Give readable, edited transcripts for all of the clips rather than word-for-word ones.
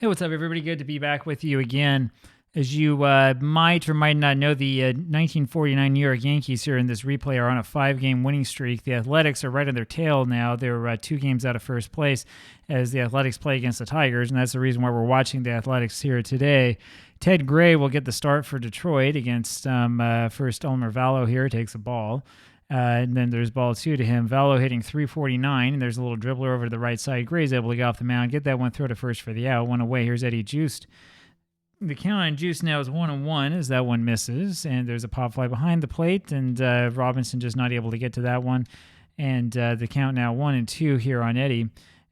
Hey, what's up, everybody? Good to be back with you again. As you might or might not know, the 1949 New York Yankees here in this replay are on a 5-game winning streak. The Athletics are right on their tail now. They're 2 games out of first place as the Athletics play against the Tigers, and that's the reason why we're watching the Athletics here today. Ted Gray will get the start for Detroit against first Elmer Vallow here, takes the ball. And then there's ball 2 to him. Vallow hitting .349, and there's a little dribbler over to the right side. Gray's able to get off the mound, get that one, throw to first for the out. One away. Here's Eddie Juiced. The count on Juice now is 1-1 as that one misses, and there's a pop fly behind the plate, and Robinson just not able to get to that one. And the count now 1-2 here on Eddie.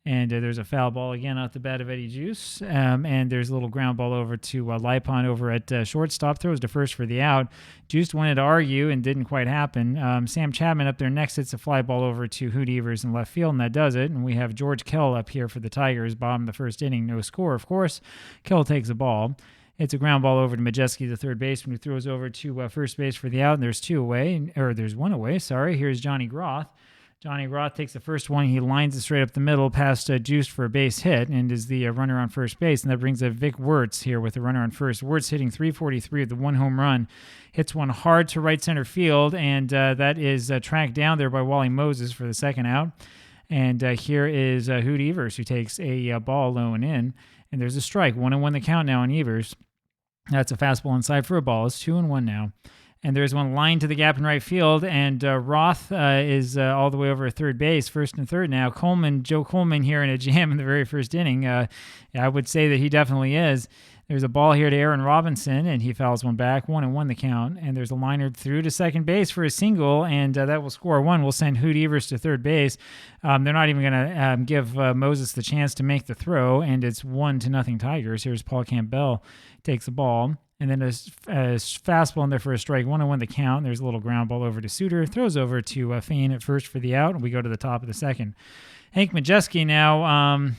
And there's a foul ball again off the bat of Eddie Juice. And there's a little ground ball over to Lipon over at shortstop. Throws to first for the out. Juice wanted to argue and didn't quite happen. Sam Chapman up there next hits a fly ball over to Hoot Evers in left field, and that does it. And we have George Kell up here for the Tigers. Bottom of the first inning. No score, of course. Kell takes the ball. It's a ground ball over to Majewski, the third baseman, who throws over to first base for the out. And there's 2 away. Or there's 1 away, sorry. Here's Johnny Groth. Johnny Groth takes the first one. He lines it straight up the middle past Juice for a base hit and is the runner on first base. And that brings up Vic Wirtz here with the runner on first. Wirtz hitting .343 with the 1 home run. Hits one hard to right center field, and that is tracked down there by Wally Moses for the second out. And here is Hoot Evers, who takes a ball low and in. And there's a strike. 1-1 the count now on Evers. That's a fastball inside for a ball. It's 2-1 now. And there's one line to the gap in right field, and Roth is all the way over third base, first and third now. Joe Coleman here in a jam in the very first inning. I would say that he definitely is. There's a ball here to Aaron Robinson, and he fouls one back. 1-1 the count, and there's a liner through to second base for a single, and that will score one. We'll send Hoot Evers to third base. They're not even going to give Moses the chance to make the throw, and it's 1-0 Tigers. Here's Paul Campbell, takes the ball. And then a fastball in there for a strike. 1-1 the count. There's a little ground ball over to Suter. Throws over to Fain at first for the out. And we go to the top of the second. Hank Majewski now.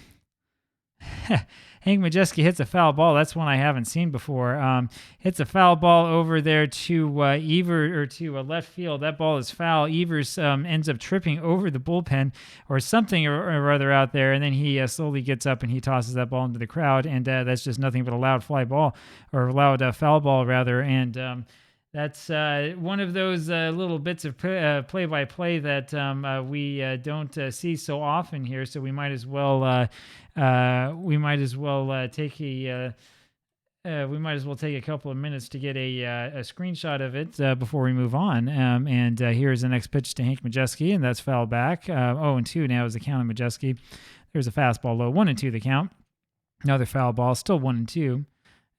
Hank Majewski hits a foul ball. That's one I haven't seen before. Hits a foul ball over there to Evers or to left field. That ball is foul. Evers ends up tripping over the bullpen or something or other out there, and then he slowly gets up and he tosses that ball into the crowd, and that's just nothing but a loud fly ball or loud foul ball rather, and. That's one of those little bits of play-by-play that we don't see so often here. So we might as well take a couple of minutes to get a screenshot of it before we move on. And here's the next pitch to Hank Majewski, and that's foul back. 0-2 now is the count of Majewski. There's a fastball low, 1-2 the count. Another foul ball, still 1-2.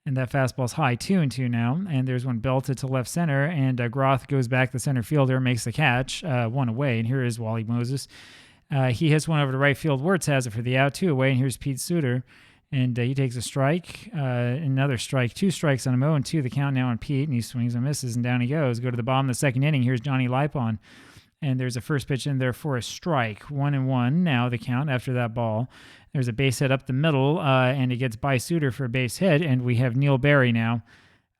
And that fastball's high, 2-2 now. And there's one belted to left center, and Groth goes back. The center fielder makes the catch, 1 away. And here is Wally Moses. He hits one over to right field. Wirtz has it for the out, 2 away. And here's Pete Suter. And he takes a strike, another strike, 2 strikes on him, 0-2 the count now on Pete. And he swings and misses, and down he goes. Go to the bottom of the second inning. Here's Johnny Lipon. And there's a first pitch in there for a strike. 1-1 now the count after that ball. There's a base hit up the middle, and it gets by Suter for a base hit, and we have Neil Berry now.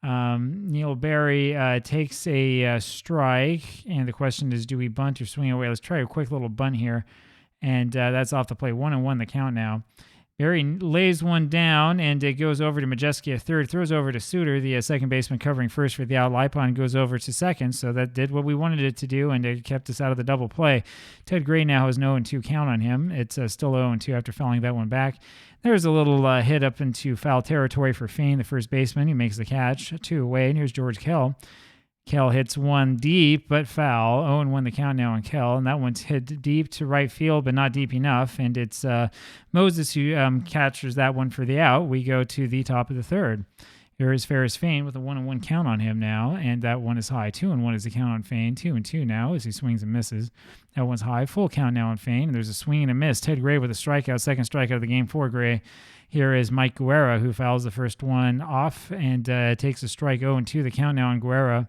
Neil Berry takes a strike, and the question is, do we bunt or swing away? Let's try a quick little bunt here, and that's off the plate. 1-1 the count now. Berry lays one down, and it goes over to Majewski at third, throws over to Suter, the second baseman covering first for the out. Lipon goes over to second, so that did what we wanted it to do, and it kept us out of the double play. Ted Gray now has an 0-2 count on him. It's still 0-2 after fouling that one back. There's a little hit up into foul territory for Fain, the first baseman. He makes the catch, 2 away, and here's George Kell. Kell hits one deep, but foul. 0-1 the count now on Kell, and that one's hit deep to right field, but not deep enough, and it's Moses who catches that one for the out. We go to the top of the third. Here is Ferris Fain with a 1-1 count on him now, and that one is high. 2-1 is the count on Fain. 2-2 now as he swings and misses. That one's high. Full count now on Fain, and there's a swing and a miss. Ted Gray with a strikeout, second strikeout of the game for Gray. Here is Mike Guerra, who fouls the first one off and takes a strike. 0-2 the count now on Guerra.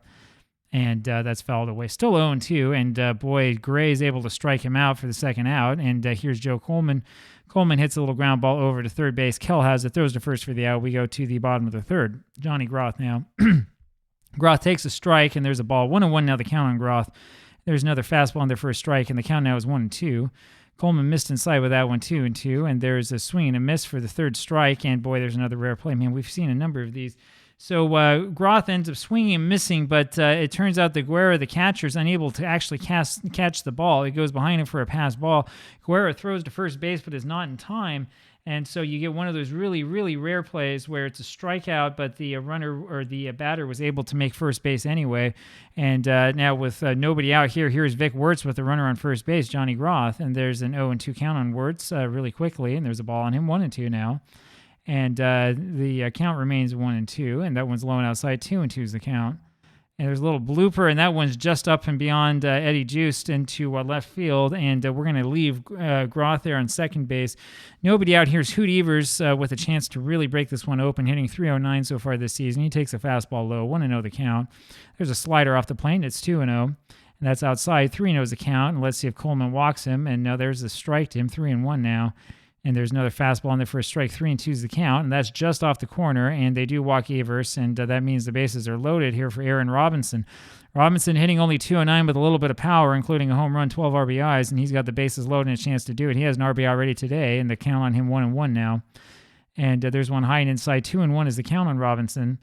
And that's fouled away. Still 0-2, and boy, Gray is able to strike him out for the second out. And here's Joe Coleman. Coleman hits a little ground ball over to third base. Kell has it, throws to first for the out. We go to the bottom of the third. Johnny Groth now. Groth takes a strike, and there's a ball. 1-1 now the count on Groth. There's another fastball on their first strike, and the count now is 1-2. Coleman missed inside with that one, 2-2, and there's a swing and a miss for the third strike, and boy, there's another rare play. Man, we've seen a number of these. So Groth ends up swinging and missing, but it turns out that Guerra, the catcher, is unable to actually catch the ball. It goes behind him for a pass ball. Guerra throws to first base, but is not in time. And so you get one of those really, really rare plays where it's a strikeout, but the runner or the batter was able to make first base anyway. And now with nobody out here, here's Vic Wertz with the runner on first base, Johnny Groth. And there's an 0-2 count on Wertz really quickly, and there's a ball on him, 1-2 now. And the count remains 1-2, and that one's low and outside, 2-2 is the count. And there's a little blooper, and that one's just up and beyond Eddie Juiced into left field, and we're going to leave Groth there on second base. Nobody out here is Hoot Evers with a chance to really break this one open, hitting .309 so far this season. He takes a fastball low, 1-0 the count. There's a slider off the plate, and it's 2-0, and that's outside. 3-0 is the count, and let's see if Coleman walks him, and now there's a strike to him, 3-1 now. And there's another fastball in there for a strike. 3-2 is the count, and that's just off the corner. And they do walk Evers, and that means the bases are loaded here for Aaron Robinson. Robinson hitting only .209 with a little bit of power, including a home run, 12 RBIs, and he's got the bases loaded and a chance to do it. He has an RBI already today, and the count on him 1-1 now. And there's one high and inside. 2-1 is the count on Robinson.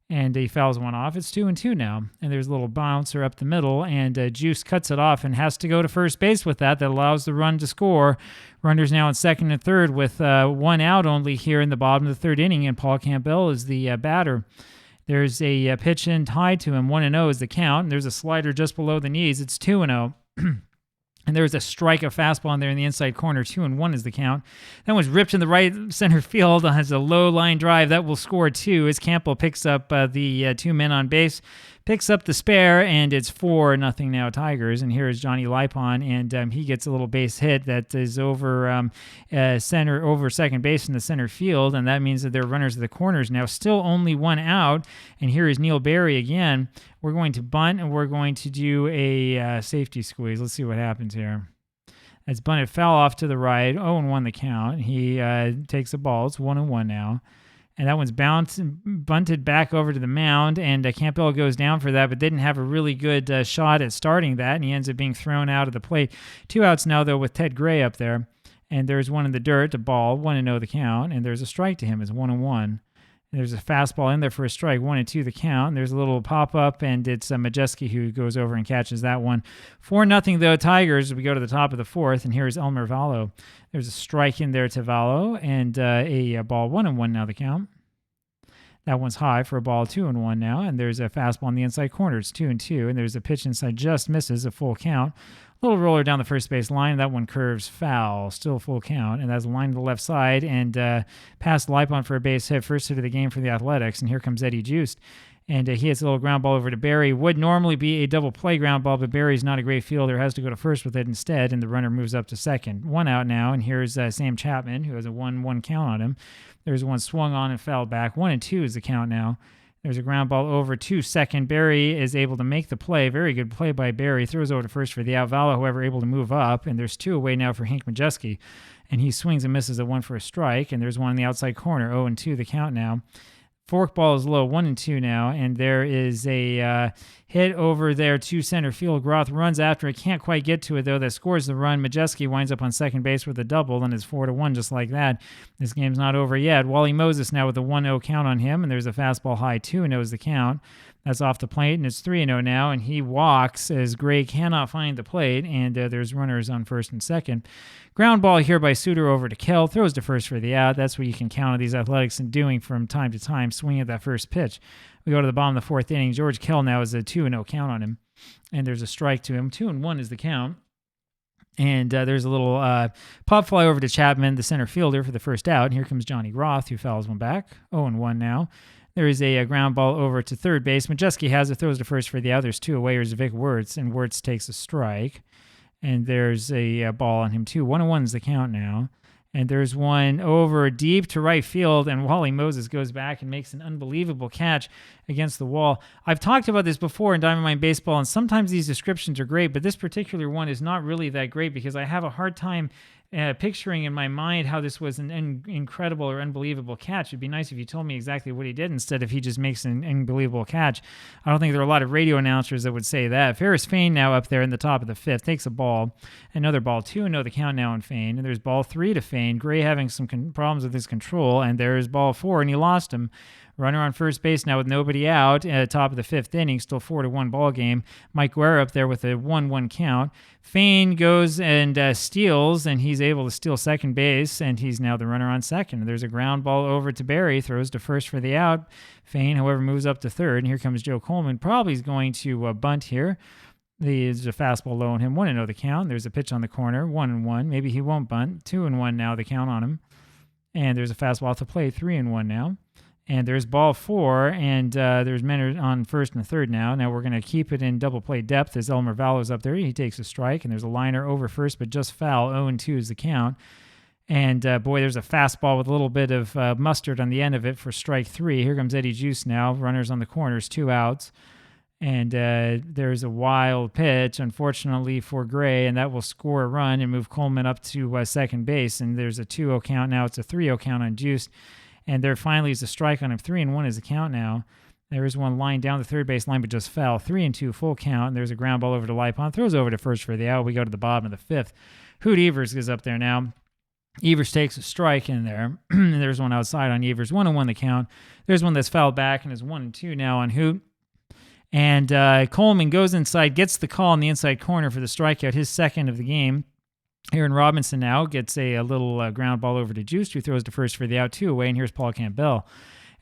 And he fouls one off. It's 2-2 now. And there's a little bouncer up the middle, and Juice cuts it off and has to go to first base with that. That allows the run to score. Runners now in second and third with one out only here in the bottom of the third inning, and Paul Campbell is the batter. There's a pitch in tied to him. 1-0 is the count. And there's a slider just below the knees. It's 2-0. And there's a strike, a fastball in there in the inside corner. 2-1 is the count. That one's ripped in the right center field. Has a low line drive. That will score 2 as Campbell picks up the 2 men on base, picks up the spare, and it's 4-0 now Tigers. And here is Johnny Lipon, and he gets a little base hit that is over second base in the center field, and that means that they're runners at the corners now. Still only one out, and here is Neil Berry again. We're going to bunt, and we're going to do a safety squeeze. Let's see what happens here. That's bunted, foul off to the right. 0-1 the count. He takes a ball. It's 1-1 now. And that one's bunted back over to the mound, and Campbell goes down for that, but didn't have a really good shot at starting that, and he ends up being thrown out of the plate. 2 outs now, though, with Ted Gray up there. And there's one in the dirt, a ball, 1-0 the count, and there's a strike to him. It's 1-1. There's a fastball in there for a strike, 1-2 the count. And there's a little pop-up, and it's Majeski who goes over and catches that one. 4-0, though, Tigers. We go to the top of the fourth, and here's Elmer Vallo. There's a strike in there to Vallo, and a ball, 1-1 now the count. That one's high for a ball, 2-1 now, and there's a fastball on the inside corner. It's 2-2, and there's a pitch inside, just misses, a full count. Little roller down the first base line. That one curves foul, still full count, and that's a line to the left side, and past Lipon for a base hit, first hit of the game for the Athletics, and here comes Eddie Juiced. And he hits a little ground ball over to Barry. Would normally be a double play ground ball, but Barry's not a great fielder, has to go to first with it instead, and the runner moves up to second. 1 out now, and here's Sam Chapman, who has a 1-1 count on him. There's one swung on and fouled back. 1-2 is the count now. There's a ground ball over to second. Barry is able to make the play. Very good play by Barry. Throws over to first for the out. Vallo, however, able to move up, and there's 2 away now for Hank Majeski. And he swings and misses a 1 for a strike, and there's one in the outside corner. 0-2 the count now. Forkball is low, 1-2 now, and there is a hit over there to center field. Groth runs after it, can't quite get to it, though. That scores the run. Majeski winds up on second base with a double, and it's 4-1 just like that. This game's not over yet. Wally Moses now with a 1-0 count on him, and there's a fastball high, 2-0 is the count. That's off the plate, and it's 3-0 now, and he walks as Gray cannot find the plate, and there's runners on first and second. Ground ball here by Suter over to Kell, throws to first for the out. That's what you can count on these Athletics and doing from time to time, swinging at that first pitch. We go to the bottom of the fourth inning. George Kell now is a 2-0 count on him, and there's a strike to him. 2-1 is the count. And there's a little pop fly over to Chapman, the center fielder, for the first out. And here comes Johnny Groth, who fouls one back. 0-1 now. There is a ground ball over to third base. Majeski has it, throws to first for the out. There's 2 away. Here's Vic Wertz, and Wertz takes a strike. And there's a ball on him, too. 1-1 is the count now. And there's one over deep to right field, and Wally Moses goes back and makes an unbelievable catch against the wall. I've talked about this before in Diamond Mine Baseball, and sometimes these descriptions are great, but this particular one is not really that great because I have a hard time picturing in my mind how this was an incredible or unbelievable catch. It'd be nice if you told me exactly what he did instead of he just makes an unbelievable catch. I don't think there are a lot of radio announcers that would say that. Ferris Fain now up there in the top of the fifth takes a ball, another ball, 2-0 the count now on Fain, and there's ball 3 to Fain. Gray having some problems with his control, and there's ball 4, and he lost him. Runner on first base now with nobody out at top of the fifth inning, still 4-1 ball game. Mike Guerra up there with a 1-1 count. Fain goes and steals, and he's able to steal second base, and he's now the runner on second. There's a ground ball over to Barry, throws to first for the out. Fain, however, moves up to third, and here comes Joe Coleman. Probably is going to bunt here. There's a fastball low on him, 1-0 the count. There's a pitch on the corner, 1-1. Maybe he won't bunt, 2-1 now the count on him. And there's a fastball off the plate, 3-1 now. And there's ball 4, and there's men on first and third now. Now we're going to keep it in double play depth as Elmer Vallo's up there. He takes a strike, and there's a liner over first, but just foul. 0-2 is the count. And, boy, there's a fastball with a little bit of mustard on the end of it for strike 3. Here comes Eddie Juice now. Runners on the corners, 2 outs. And there's a wild pitch, unfortunately, for Gray, and that will score a run and move Coleman up to second base. And there's a 2-0 count now. It's a 3-0 count on Juice. And there finally is a strike on him. 3-1 is the count now. There is one line down the third base line, but just fell. 3-2, full count. And there's a ground ball over to Lipon. Throws over to first for the out. We go to the bottom of the fifth. Hoot Evers is up there now. Evers takes a strike in there. There's one outside on Evers. 1-1 the count. There's one that's fouled back, and is 1-2 now on Hoot. And Coleman goes inside, gets the call in the inside corner for the strikeout, his second of the game. Aaron Robinson now gets a little ground ball over to Juice, who throws to first for the out, 2 away, and here's Paul Campbell.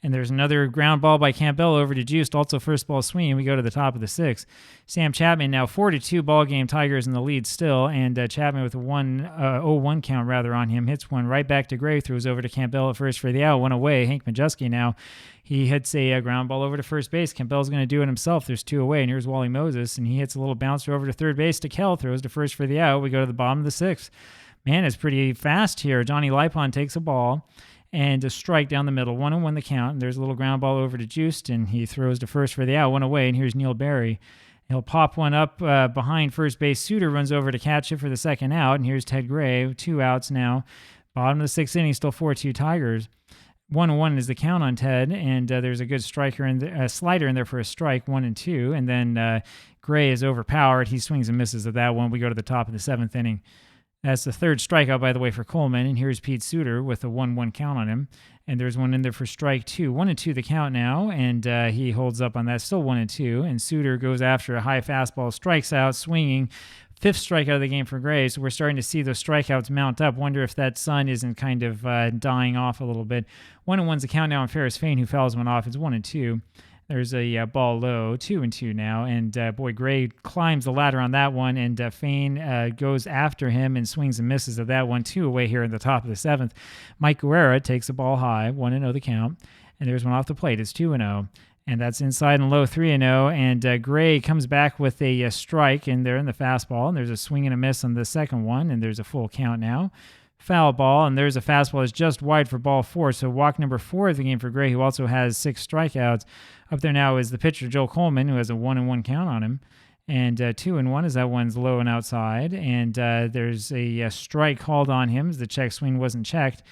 And there's another ground ball by Campbell over to Juice, also first ball swing, and we go to the top of the sixth. Sam Chapman now 4-2 ball game, Tigers in the lead still, and Chapman with a 0-1 count rather on him, hits one right back to Gray, throws over to Campbell at first for the out, 1 away. Hank Majewski now, he hits a ground ball over to first base. Campbell's going to do it himself. There's 2 away, and here's Wally Moses, and he hits a little bouncer over to third base to Kell, throws to first for the out. We go to the bottom of the sixth. Man, it's pretty fast here. Johnny Lipon takes a ball and a strike down the middle, 1-1 the count. And there's a little ground ball over to Juiced, and he throws to first for the out, 1 away. And here's Neil Barry. He'll pop one up behind first base. Suter runs over to catch it for the second out, and here's Ted Gray, 2 outs now. Bottom of the sixth inning, still 4-2 Tigers. 1-1 is the count on Ted, and there's a good slider in there for a strike, 1-2. And then Gray is overpowered. He swings and misses at that one. We go to the top of the seventh inning. That's the third strikeout, by the way, for Coleman. And here's Pete Suter with a 1-1 count on him. And there's one in there for strike 2. 1-2 the count now, and he holds up on that, still 1-2. And Suter goes after a high fastball, strikes out, swinging. 5th strikeout of the game for Gray. So we're starting to see those strikeouts mount up. Wonder if that sun isn't kind of dying off a little bit. 1-1's the count now on Ferris Fain, who fouls one off. It's 1-2. There's a ball low, 2-2 now, and boy, Gray climbs the ladder on that one, and Fain goes after him and swings and misses at that one, 2 away here in the top of the seventh. Mike Guerra takes a ball high, 1-0 the count, and there's one off the plate. It's 2-0, and that's inside and low, 3-0, and Gray comes back with a strike in there in the fastball, and there's a swing and a miss on the second one, and there's a full count now. Foul ball, and there's a fastball that's just wide for ball 4. So walk number 4 of the game for Gray, who also has 6 strikeouts. Up there now is the pitcher, Joel Coleman, who has a 1-1 count on him. And 2-1 as that one's low and outside. And there's a strike called on him as the check swing wasn't checked.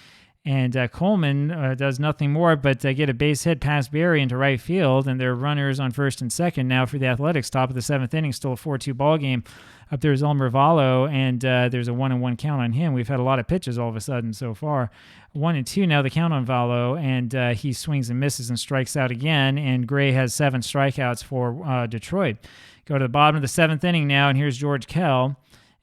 And Coleman does nothing more but get a base hit past Barry into right field. And there are runners on first and second now for the Athletics. Top of the seventh inning, still a 4-2 ball game. Up there's Elmer Vallo, and there's a 1-1 count on him. We've had a lot of pitches all of a sudden so far. 1-2 now the count on Vallo, and he swings and misses and strikes out again. And Gray has 7 strikeouts for Detroit. Go to the bottom of the seventh inning now, and here's George Kell.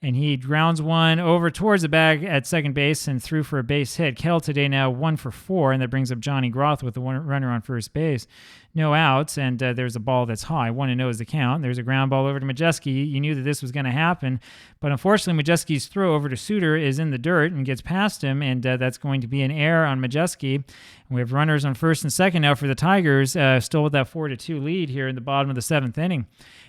And he grounds one over towards the bag at second base and threw for a base hit. Kell today now 1 for 4, and that brings up Johnny Groth with the runner on first base. No outs, and there's a ball that's high. 1-0 is the count. There's a ground ball over to Majewski. You knew that this was going to happen, but unfortunately Majewski's throw over to Suter is in the dirt and gets past him, and that's going to be an error on Majewski. We have runners on first and second now for the Tigers, still with that 4-2 lead here in the bottom of the seventh inning.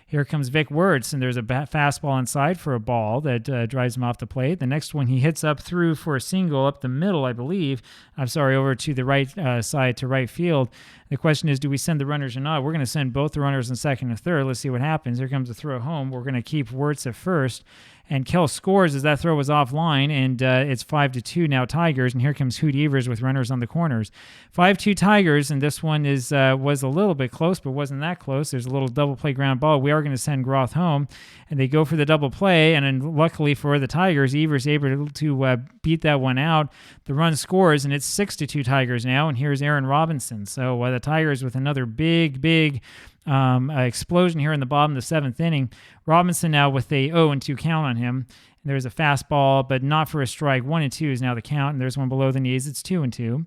Here comes Vic Wirtz, and there's a fastball inside for a ball that drives him off the plate. The next one he hits up through for a single up the middle, I believe. Over to the right side to right field. The question is, do we send the runners or not? We're going to send both the runners in second and third. Let's see what happens. Here comes the throw home. We're going to keep Wirtz at first, And Kell scores as that throw was offline, and it's 5-2 now Tigers. And here comes Hoot Evers with runners on the corners. 5-2 Tigers, and this one was a little bit close, but wasn't that close. There's a little double play ground ball. We are going to send Groth home, and they go for the double play, and then luckily for the Tigers, Evers able to beat that one out. The run scores, and it's 6-2 Tigers now, and here's Aaron Robinson. So the Tigers with another big explosion here in the bottom of the seventh inning. Robinson now with a 0-2 count on him. And there's a fastball, but not for a strike. 1-2 is now the count, and there's one below the knees. It's 2-2.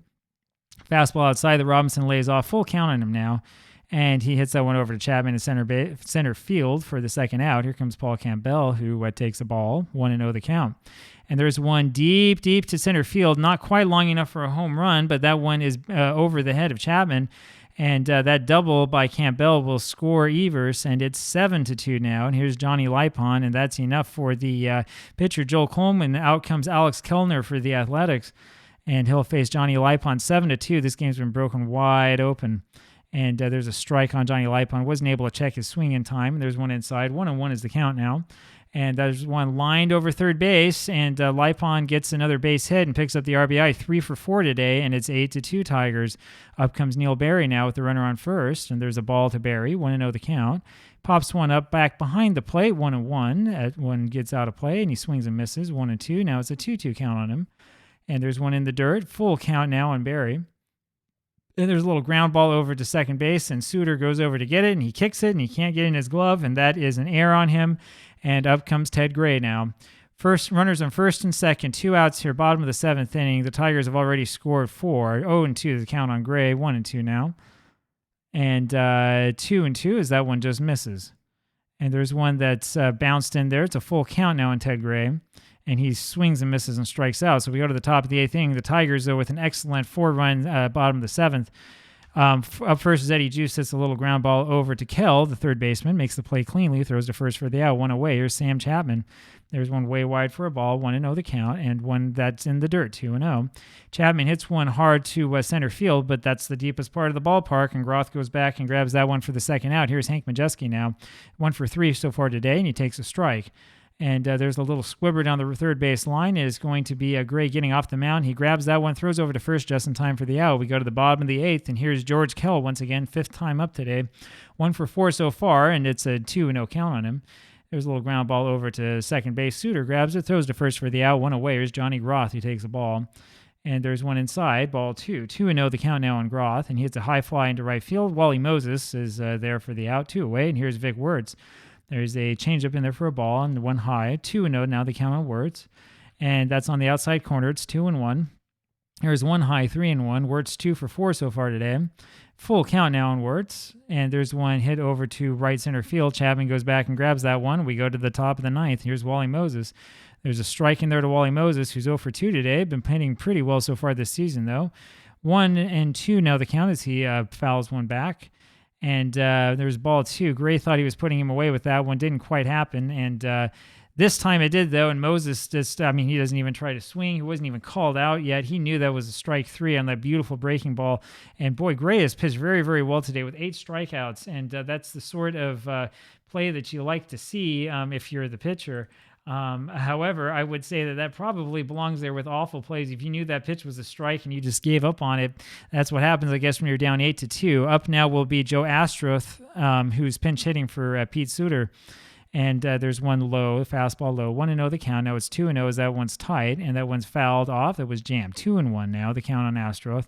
Fastball outside that Robinson lays off. Full count on him now. And he hits that one over to Chapman in center field for the second out. Here comes Paul Campbell, who takes a ball. 1-0 the count. And there's one deep to center field. Not quite long enough for a home run, but that one is over the head of Chapman. And that double by Campbell will score Evers, and it's 7-2 now. And here's Johnny Lipon, and that's enough for the pitcher Joel Coleman. Out comes Alex Kellner for the Athletics, and he'll face Johnny Lipon. 7-2. This game's been broken wide open. And there's a strike on Johnny Lipon. Wasn't able to check his swing in time. There's one inside. 1-1 is the count now. And there's one lined over third base, and Lipon gets another base hit and picks up the RBI. 3 for 4 today, and it's 8-2 Tigers. Up comes Neil Berry now with the runner on first, and there's a ball to Berry. 1-0 the count. Pops one up back behind the plate. 1-1. One gets out of play, and he swings and misses. 1-2. Now it's a 2-2 count on him. And there's one in the dirt. Full count now on Berry. And there's a little ground ball over to second base, and Suter goes over to get it, and he kicks it, and he can't get in his glove, and that is an error on him. And up comes Ted Gray now. First runners on first and second, 2 outs here, bottom of the seventh inning. The Tigers have already scored 4. 0-2 the count on Gray, 1-2 now. And 2-2 as that one just misses. And there's one that's bounced in there. It's a full count now on Ted Gray. And he swings and misses and strikes out. So we go to the top of the eighth inning. The Tigers, though, with an excellent 4-run bottom of the seventh. Up first is Eddie Juice, hits a little ground ball over to Kell, the third baseman, makes the play cleanly, throws to first for the out, one away. Here's Sam Chapman. There's one way wide for a ball, 1-0 the count, and one that's in the dirt, 2-0. Chapman hits one hard to center field, but that's the deepest part of the ballpark, and Groth goes back and grabs that one for the second out. Here's Hank Majeski now, 1 for 3 so far today, and he takes a strike. And there's a little squibber down the third base line. It is going to be Gray getting off the mound. He grabs that one, throws over to first just in time for the out. We go to the bottom of the eighth, and here's George Kell once again, 5th time up today. 1 for 4 so far, and it's a 2-0 count on him. There's a little ground ball over to second base. Suter grabs it, throws to first for the out. 1 away. Here's Johnny Groth, who takes the ball. And there's one inside, ball 2. 2-0 the count now on Groth, and he hits a high fly into right field. Wally Moses is there for the out, 2 away, and here's Vic Wirtz. There's a changeup in there for a ball, and one high. 2-0 now the count on Wirtz. And that's on the outside corner. It's 2-1. There's one high, 3-1. Wirtz 2 for 4 so far today. Full count now on Wirtz. And there's one hit over to right center field. Chapman goes back and grabs that one. We go to the top of the ninth. Here's Wally Moses. There's a strike in there to Wally Moses, who's 0 for 2 today. Been hitting pretty well so far this season, though. 1-2 now the count as he fouls one back. And there's ball 2. Gray thought he was putting him away with that one. Didn't quite happen. And this time it did, though. And Moses he doesn't even try to swing. He wasn't even called out yet. He knew that was a strike 3 on that beautiful breaking ball. And boy, Gray has pitched very, very well today with 8 strikeouts. And that's the sort of play that you like to see if you're the pitcher. However, I would say that probably belongs there with awful plays. If you knew that pitch was a strike and you just gave up on it, that's what happens, I guess, when you're down 8-2. Up now will be Joe Astroth, who's pinch hitting for Pete Suter. And there's one low, fastball low, 1-0 the count. Now it's 2-0 as that one's tight, and that one's fouled off. That was jammed. 2-1 now, the count on Astroth.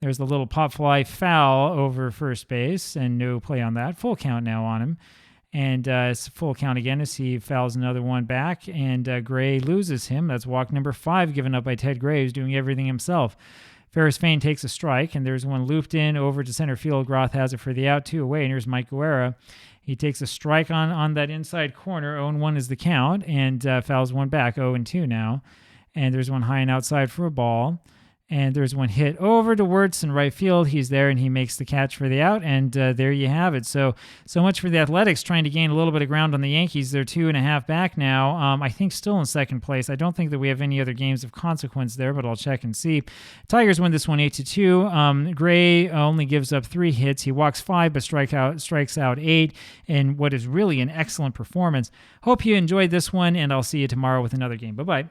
There's the little pop fly foul over first base, and no play on that. Full count now on him. And it's full count again as he fouls another one back, and Gray loses him. That's walk number 5 given up by Ted Gray, who's doing everything himself. Ferris Fain takes a strike, and there's one looped in over to center field. Groth has it for the out, 2 away, and here's Mike Guerra. He takes a strike on that inside corner. 0-1 is the count, and fouls one back, 0-2 now. And there's one high and outside for a ball. And there's one hit over to Wirtz in right field. He's there, and he makes the catch for the out. And there you have it. So much for the Athletics trying to gain a little bit of ground on the Yankees. They're 2.5 back now. I think still in second place. I don't think that we have any other games of consequence there, but I'll check and see. Tigers win this one 8-2. Gray only gives up 3 hits. He walks 5, but strikes out 8 in what is really an excellent performance. Hope you enjoyed this one, and I'll see you tomorrow with another game. Bye-bye.